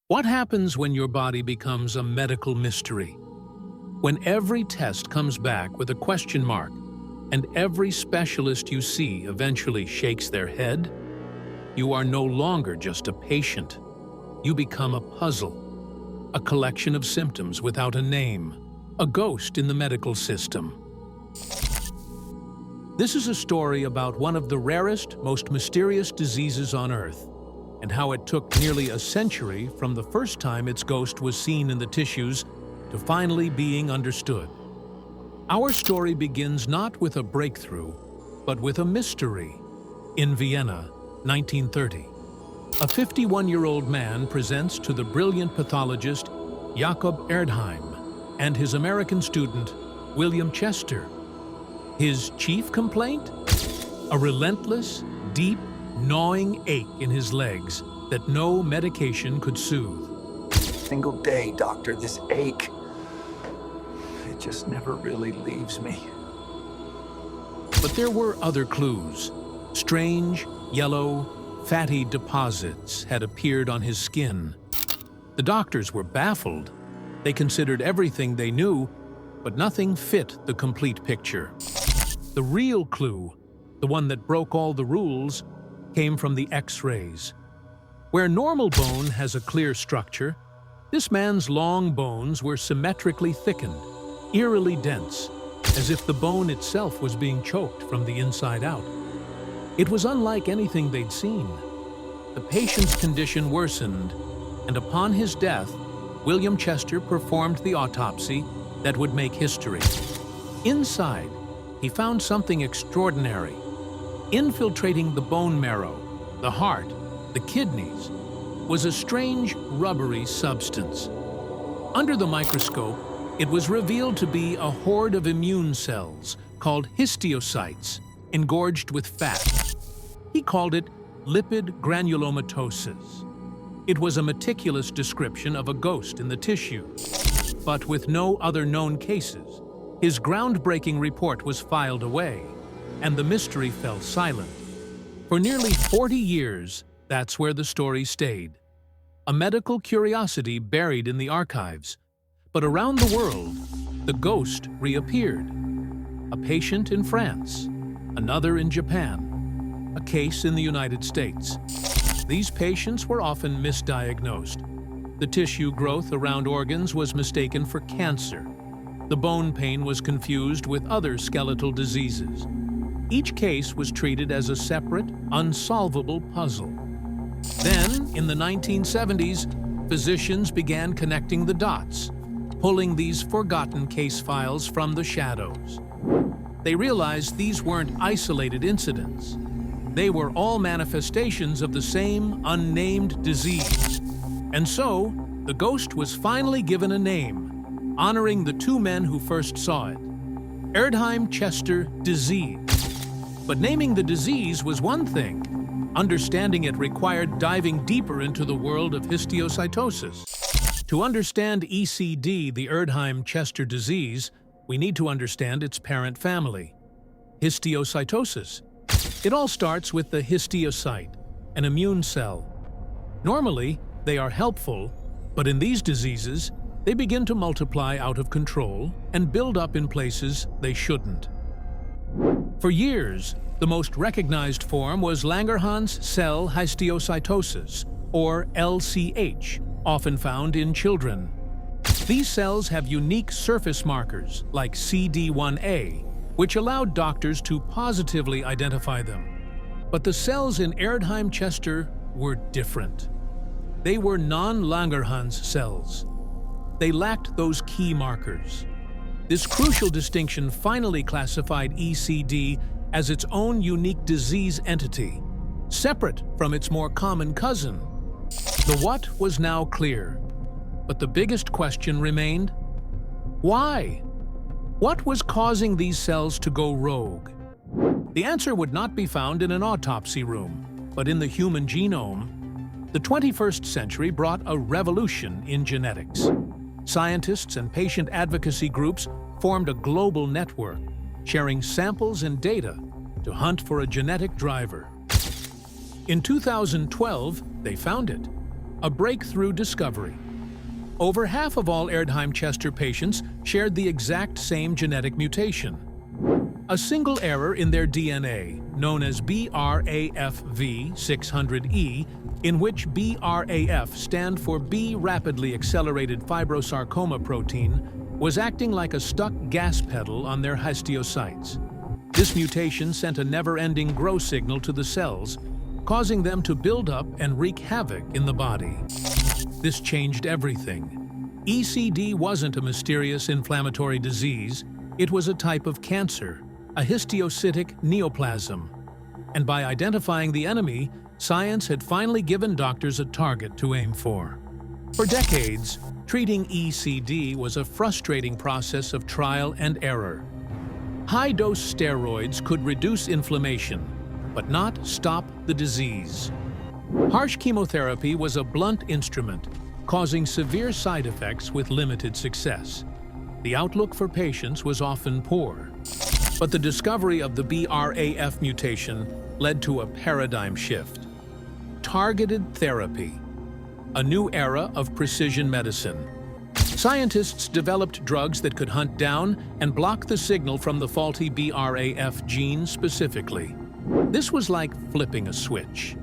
What happens when your body becomes a medical mystery? When every test comes back with a question mark, and every specialist you see eventually shakes their head? You are no longer just a patient. You become a puzzle, a collection of symptoms without a name, a ghost in the medical system. This is a story about one of the rarest, most mysterious diseases on Earth, and how it took nearly a century from the first time its ghost was seen in the tissues to finally being understood. Our story begins not with a breakthrough, but with a mystery. In Vienna, 1930, a 51-year-old man presents to the brilliant pathologist Jakob Erdheim and his American student, William Chester. His chief complaint? A relentless, deep, gnawing ache in his legs that no medication could soothe. Single day, doctor, this ache. It just never really leaves me. But there were other clues. Strange, yellow, fatty deposits had appeared on his skin. The doctors were baffled. They considered everything they knew, but nothing fit the complete picture. The real clue, the one that broke all the rules, came from the X-rays. Where normal bone has a clear structure, this man's long bones were symmetrically thickened, eerily dense, as if the bone itself was being choked from the inside out. It was unlike anything they'd seen. The patient's condition worsened, and upon his death, William Chester performed the autopsy that would make history. Inside, he found something extraordinary. Infiltrating the bone marrow, the heart, the kidneys, was a strange, rubbery substance. Under the microscope, it was revealed to be a horde of immune cells called histiocytes, engorged with fat. He called it lipid granulomatosis. It was a meticulous description of a ghost in the tissue. But with no other known cases, his groundbreaking report was filed away, and the mystery fell silent. For nearly 40 years, that's where the story stayed. A medical curiosity buried in the archives. But around the world, the ghost reappeared. A patient in France, another in Japan, a case in the United States. These patients were often misdiagnosed. The tissue growth around organs was mistaken for cancer. The bone pain was confused with other skeletal diseases. Each case was treated as a separate, unsolvable puzzle. Then, in the 1970s, physicians began connecting the dots, pulling these forgotten case files from the shadows. They realized these weren't isolated incidents. They were all manifestations of the same unnamed disease. And so, the ghost was finally given a name, honoring the two men who first saw it. Erdheim-Chester disease. But naming the disease was one thing. Understanding it required diving deeper into the world of histiocytosis. To understand ECD, the Erdheim-Chester disease, we need to understand its parent family, histiocytosis. It all starts with the histiocyte, an immune cell. Normally, they are helpful, but in these diseases, they begin to multiply out of control and build up in places they shouldn't. For years, the most recognized form was Langerhans cell histiocytosis, or LCH, often found in children. These cells have unique surface markers, like CD1A, which allowed doctors to positively identify them. But the cells in Erdheim-Chester were different. They were non-Langerhans cells. They lacked those key markers. This crucial distinction finally classified ECD as its own unique disease entity, separate from its more common cousin. The what was now clear, but the biggest question remained: why? What was causing these cells to go rogue? The answer would not be found in an autopsy room, but in the human genome. The 21st century brought a revolution in genetics. Scientists and patient advocacy groups formed a global network, sharing samples and data to hunt for a genetic driver. In 2012, they found it. a breakthrough discovery. Over half of all Erdheim-Chester patients shared the exact same genetic mutation. A single error in their DNA, known as BRAFV600E, in which BRAF stand for B rapidly accelerated fibrosarcoma protein, was acting like a stuck gas pedal on their histiocytes. This mutation sent a never-ending grow signal to the cells, causing them to build up and wreak havoc in the body. This changed everything. ECD wasn't a mysterious inflammatory disease, it was a type of cancer, a histiocytic neoplasm. And by identifying the enemy, science had finally given doctors a target to aim for. For decades, treating ECD was a frustrating process of trial and error. High-dose steroids could reduce inflammation, but not stop the disease. Harsh chemotherapy was a blunt instrument, causing severe side effects with limited success. The outlook for patients was often poor. But the discovery of the BRAF mutation led to a paradigm shift. Targeted therapy, a new era of precision medicine. Scientists developed drugs that could hunt down and block the signal from the faulty BRAF gene specifically. This was like flipping a switch.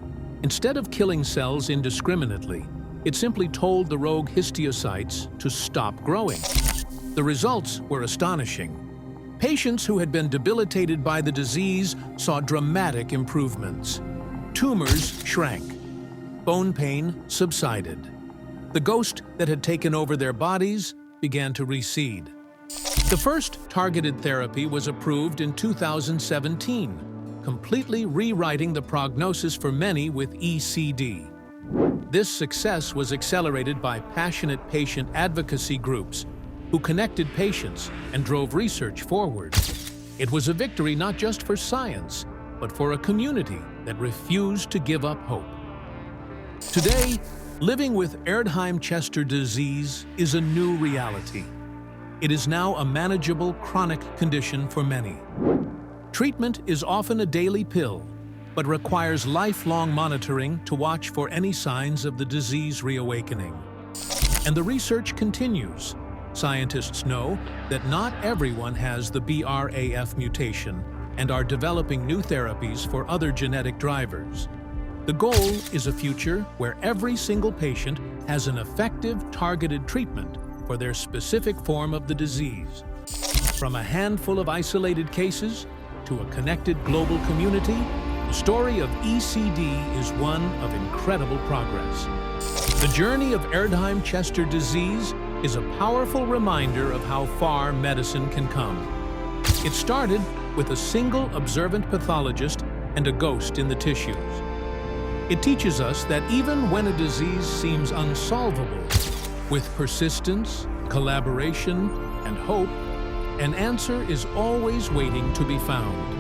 Instead of killing cells indiscriminately, it simply told the rogue histiocytes to stop growing. The results were astonishing. Patients who had been debilitated by the disease saw dramatic improvements. Tumors shrank. Bone pain subsided. The ghost that had taken over their bodies began to recede. The first targeted therapy was approved in 2017, completely rewriting the prognosis for many with ECD. This success was accelerated by passionate patient advocacy groups who connected patients and drove research forward. It was a victory not just for science, but for a community that refused to give up hope. Today, living with Erdheim-Chester disease is a new reality. It is now a manageable chronic condition for many. Treatment is often a daily pill, but requires lifelong monitoring to watch for any signs of the disease reawakening. And the research continues. Scientists know that not everyone has the BRAF mutation and are developing new therapies for other genetic drivers. The goal is a future where every single patient has an effective, targeted treatment for their specific form of the disease. From a handful of isolated cases to a connected global community, the story of ECD is one of incredible progress. The journey of Erdheim-Chester disease is a powerful reminder of how far medicine can come. It started with a single observant pathologist and a ghost in the tissues. It teaches us that even when a disease seems unsolvable, with persistence, collaboration, and hope, an answer is always waiting to be found.